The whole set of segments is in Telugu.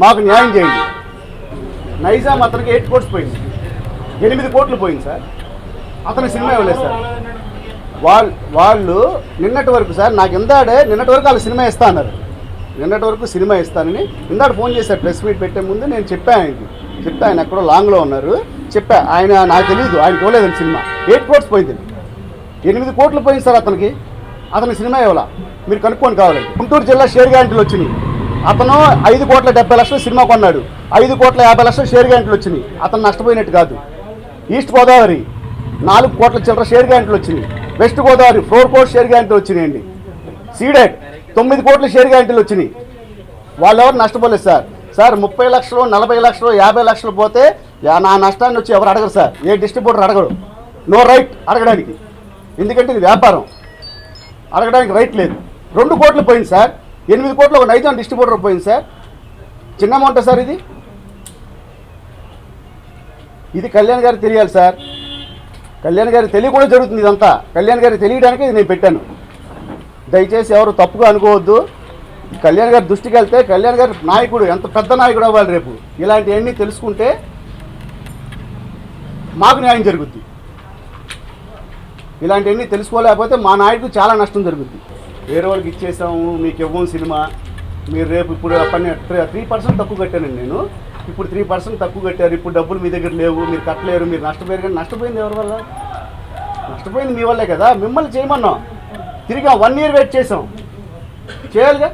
మాకు న్యాయం చేయండి. నైజాం అతనికి 8 కోట్స్ పోయింది, 8 కోట్లు పోయింది సార్. అతని సినిమా ఇవ్వలేదు సార్. వాళ్ళు నిన్నటి వరకు సార్ నాకు నిన్నటి వరకు వాళ్ళు సినిమా ఇస్తా అన్నారు. నిన్నటి వరకు సినిమా ఇస్తానని ఇందాక ఫోన్ చేశారు. ప్రెస్ మీట్ పెట్టే ముందు నేను చెప్పాను ఆయనకి. చెప్తే ఆయన ఎక్కడో లాంగ్లో ఉన్నారు. చెప్పా ఆయన నాకు తెలియదు, ఆయన పోలేదని సినిమా. 8 కోట్స్ పోయింది, 8 కోట్లు పోయింది సార్ అతనికి. అతని సినిమా ఇవ్వాల, మీరు కనుక్కొని కావాలండి. గుంటూరు జిల్లా షేర్ గ్యారెంటీలు వచ్చినాయి. అతను 5,70,00,000 సినిమా కొన్నాడు, 5,50,00,000 షేర్ గ్యారెంటీలు వచ్చినాయి. అతను నష్టపోయినట్టు కాదు. ఈస్ట్ గోదావరి 4 కోట్ల చిల్లర షేర్ గ్యారెంటీలు వచ్చినాయి. వెస్ట్ గోదావరి 4 కోట్ల షేర్ గ్యారెంటీలు వచ్చినాయండి. సీడెడ్ 9 కోట్ల షేర్ గ్యారెంటీలు వచ్చినాయి. వాళ్ళు ఎవరు నష్టపోలేదు సార్. 30 లక్షలు, 40 లక్షలు, 50 లక్షలు పోతే నా నష్టాన్ని వచ్చి ఎవరు అడగరు సార్. ఏ డిస్ట్రిబ్యూటర్ అడగరు. నో రైట్ అడగడానికి, ఎందుకంటే ఇది వ్యాపారం, అడగడానికి రైట్ లేదు. 2 కోట్లు పోయింది సార్. 8 కోట్లు ఒక నైజాం డిస్ట్రిబ్యూటర్ పోయింది సార్. చిన్న అమౌంట్ సార్ ఇది. ఇది కళ్యాణ్ గారికి తెలియాలి సార్. కళ్యాణ్ గారికి తెలియకుండా జరుగుతుంది ఇదంతా. కళ్యాణ్ గారికి తెలియడానికే ఇది నేను పెట్టాను. దయచేసి ఎవరు తప్పుగా అనుకోవద్దు. కళ్యాణ్ గారి దృష్టికి వెళ్తే కళ్యాణ్ గారి నాయకుడు ఎంత పెద్ద నాయకుడు అవ్వాలి రేపు. ఇలాంటివన్నీ తెలుసుకుంటే మాకు న్యాయం జరుగుద్ది. ఇలాంటివన్నీ తెలుసుకోలేకపోతే మా నాయకుడు చాలా నష్టం జరుగుద్ది. వేరే వాళ్ళకి ఇచ్చేసాము, మీకు ఇవ్వం సినిమా, మీరు రేపు ఇప్పుడు 3% తక్కువ కట్టానండి నేను. ఇప్పుడు 3% తక్కువ కట్టారు, ఇప్పుడు డబ్బులు మీ దగ్గర లేవు, మీరు కట్టలేరు, మీరు నష్టపోయారు. కానీ నష్టపోయింది ఎవరి వల్ల? నష్టపోయింది మీ వల్లే కదా. మిమ్మల్ని చేయమన్నాం, తిరిగా 1 ఇయర్ వెయిట్ చేసాం. చేయాలిగా.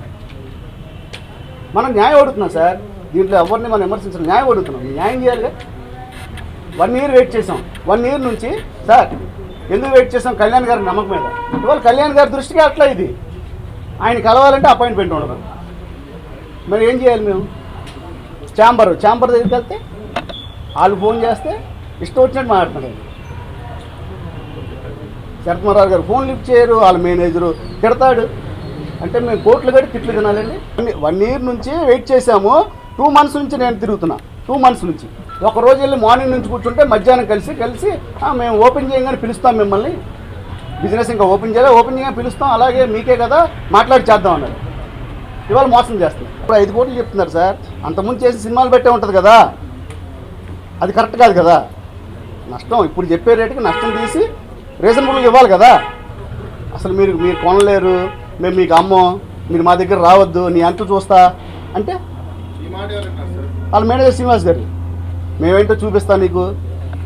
మనం న్యాయం అడుగుతున్నాం సార్. దీంట్లో ఎవరిని మనం విమర్శించాలి, న్యాయం అడుగుతున్నాం. న్యాయం చేయాలిగా. 1 ఇయర్ వెయిట్ చేసాం. 1 ఇయర్ నుంచి సార్ ఎందుకు వెయిట్ చేసాం? కళ్యాణ్ గారి నమ్మకం మీద. ఇవాళ కళ్యాణ్ గారి దృష్టికి అట్లా ఇది. ఆయన కలవాలంటే అపాయింట్మెంట్ ఉండదు. మరి ఏం చేయాలి మేము? ఛాంబర్ దగ్గరికి వెళ్తే వాళ్ళు ఫోన్ చేస్తే ఇష్టం వచ్చినట్టు మాట్లాడుతున్నారు. శరత్మరావు గారు ఫోన్ లిఫ్ట్ చేయరు, వాళ్ళ మేనేజరు తిడతాడు. అంటే మేము కోట్లు కట్టి తిట్లు తినాలండి. 1 ఇయర్ నుంచి వెయిట్ చేసాము. 2 మంత్స్ నుంచి నేను తిరుగుతున్నా. 2 మంత్స్ నుంచి ఒకరోజు వెళ్ళి మార్నింగ్ నుంచి కూర్చుంటే మధ్యాహ్నం కలిసి మేము ఓపెన్ చేయగానే పిలుస్తాం మిమ్మల్ని. బిజినెస్ ఇంకా ఓపెన్ చేయగానే పిలుస్తాం, అలాగే మీకే కదా మాట్లాడి చేద్దాం అన్నారు. ఇవాళ మోసం చేస్తున్నారు. ఇప్పుడు 5 కోట్లు చెప్తున్నారు సార్. అంతకుముందు చేసి సినిమాలు పెట్టే ఉంటుంది కదా, అది కరెక్ట్ కాదు కదా. నష్టం ఇప్పుడు చెప్పే రేటుకి నష్టం తీసి రీజనబుల్గా ఇవ్వాలి కదా. అసలు మీరు కొనలేరు, మేము మీకు అమ్మం, మీరు మా దగ్గర రావద్దు, నీ అంటూ చూస్తా అంటే వాళ్ళ మేనేజర్ శ్రీనివాస్ గారు మేమేంటో చూపిస్తా నీకు.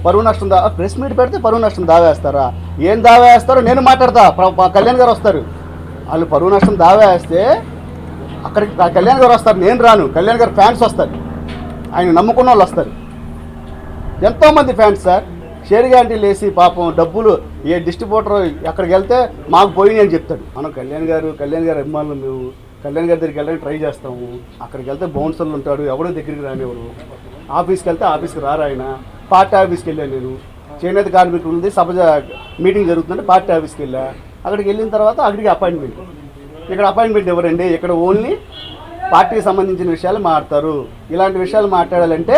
పరువు నష్టం ప్రెస్ మీట్ పెడితే పరువు నష్టం దావా వేస్తారా? ఏం దావా వేస్తారో నేను మాట్లాడతా. కళ్యాణ్ గారు వస్తారు. వాళ్ళు పరువు నష్టం దావా వేస్తే అక్కడికి కళ్యాణ్ గారు వస్తారు, నేను రాను. కళ్యాణ్ గారు ఫ్యాన్స్ వస్తారు, ఆయన నమ్ముకున్న వాళ్ళు వస్తారు. ఎంతోమంది ఫ్యాన్స్ సార్. షేర్ గ్యారెంటీలు వేసి పాపం డబ్బులు ఏ డిస్ట్రిబ్యూటర్ అక్కడికి వెళ్తే మాకు పోయి అని చెప్తాడు. మనం కళ్యాణ్ గారు అభిమానులు, మేము కళ్యాణ్ గారి దగ్గరికి వెళ్ళడానికి ట్రై చేస్తాము. అక్కడికి వెళ్తే బౌన్సర్లు ఉంటాడు, ఎవడో దగ్గరికి రానివ్వరు. ఆఫీస్కి వెళ్తే ఆఫీస్కి రారు ఆయన. పార్టీ ఆఫీస్కి వెళ్ళాను నేను. చేనేత కార్మికులు ఉంది, సభ మీటింగ్ జరుగుతుంటే పార్టీ ఆఫీస్కి వెళ్ళా. అక్కడికి వెళ్ళిన తర్వాత అక్కడికి అపాయింట్మెంట్. ఇక్కడ అపాయింట్మెంట్ ఎవరండి? ఇక్కడ ఓన్లీ పార్టీకి సంబంధించిన విషయాలు మాట్లాడతారు. ఇలాంటి విషయాలు మాట్లాడాలంటే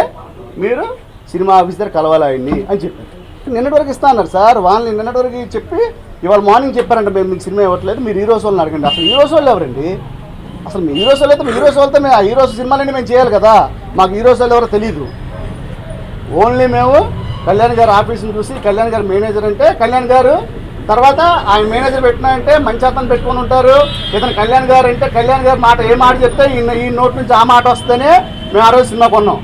మీరు సినిమా ఆఫీస్ దగ్గర కలవాలి ఆయన్ని అని చెప్పారు. నిన్నటి వరకు ఇస్తా అన్నారు సార్. వాళ్ళని నిన్నటి వరకు చెప్పి ఇవాళ మార్నింగ్ చెప్పారంటే మేము మీకు సినిమా ఇవ్వట్లేదు, మీరు హీరోస్ వాళ్ళని అడగండి. అసలు హీరోస్ వాళ్ళు ఎవరండి? అసలు మీ హీరోస్ వాళ్ళు అయితే మీ హీరోస్ వాళ్ళతో మేము ఆ హీరోస్ సినిమాలన్నీ మేము చేయాలి కదా. మాకు హీరోస్ వాళ్ళు ఎవరో తెలీదు. ఓన్లీ మేము కళ్యాణ్ గారు ఆఫీస్ని చూసి కళ్యాణ్ గారు మేనేజర్ అంటే కళ్యాణ్ గారు, తర్వాత ఆయన మేనేజర్ పెట్టినా అంటే మంచి అతను పెట్టుకొని ఉంటారు. ఇతను కళ్యాణ్ గారు అంటే కళ్యాణ్ గారు మాట ఏ మాట చెప్తే ఈ నోటి నుంచి ఆ మాట వస్తేనే మేము ఆ రోజు సినిమా కొన్నాం.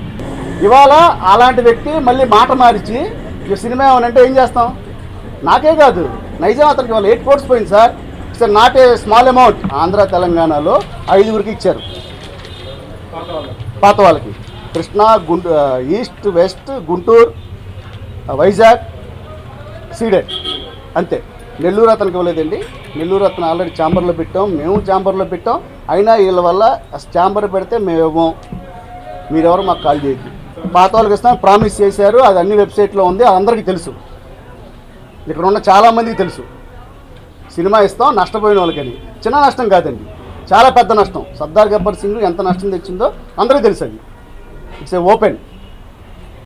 ఇవాళ అలాంటి వ్యక్తి మళ్ళీ మాట మార్చి ఈ సినిమా ఏమనంటే ఏం చేస్తాం? నాకే కాదు, నైజాం అతనికి వాళ్ళు 8 కోట్స్ పోయింది sir. It's not a small amount. Andhra తెలంగాణలో 5గురికి ఇచ్చారు పాత వాళ్ళకి. Krishna, east, west, Guntur, Vizag, ceded అంతే. నెల్లూరు అతనికి ఇవ్వలేదండి. నెల్లూరు అతను ఆల్రెడీ ఛాంబర్లో పెట్టాం, మేము ఛాంబర్లో పెట్టాం. అయినా వీళ్ళ వల్ల ఛాంబర్ పెడితే మేము ఇవ్వం, మీరెవరు మాకు కాల్ చేయొద్దు. పాత వాళ్ళకి ఇస్తాం ప్రామిస్ చేశారు. అది అన్ని వెబ్సైట్లో ఉంది, అందరికీ తెలుసు. ఇక్కడ ఉన్న చాలామందికి తెలుసు. సినిమా ఇస్తాం నష్టపోయిన వాళ్ళకని. చిన్న నష్టం కాదండి, చాలా పెద్ద నష్టం. సర్దార్ గబ్బర్ సింగ్ ఎంత నష్టం తెచ్చిందో అందరికీ తెలుసు. అది ఇట్స్ ఏ ఓపెన్.